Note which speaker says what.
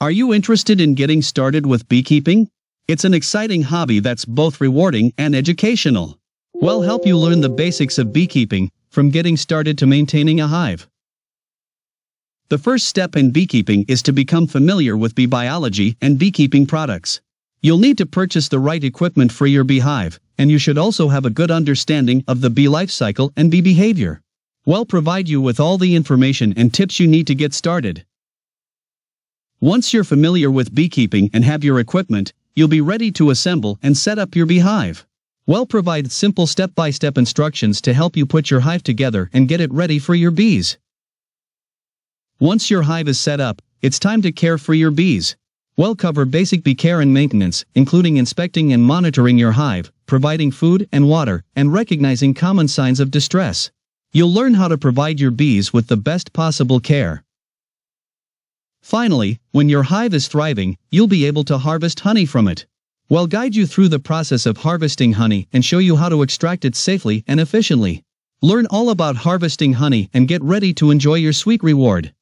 Speaker 1: Are you interested in getting started with beekeeping? It's an exciting hobby that's both rewarding and educational. We'll help you learn the basics of beekeeping, from getting started to maintaining a hive. The first step in beekeeping is to become familiar with bee biology and beekeeping products. You'll need to purchase the right equipment for your beehive, and you should also have a good understanding of the bee life cycle and bee behavior. We'll provide you with all the information and tips you need to get started. Once you're familiar with beekeeping and have your equipment, you'll be ready to assemble and set up your beehive. We'll provide simple step-by-step instructions to help you put your hive together and get it ready for your bees. Once your hive is set up, it's time to care for your bees. We'll cover basic bee care and maintenance, including inspecting and monitoring your hive, providing food and water, and recognizing common signs of distress. You'll learn how to provide your bees with the best possible care. Finally, when your hive is thriving, you'll be able to harvest honey from it. We'll guide you through the process of harvesting honey and show you how to extract it safely and efficiently. Learn all about harvesting honey and get ready to enjoy your sweet reward.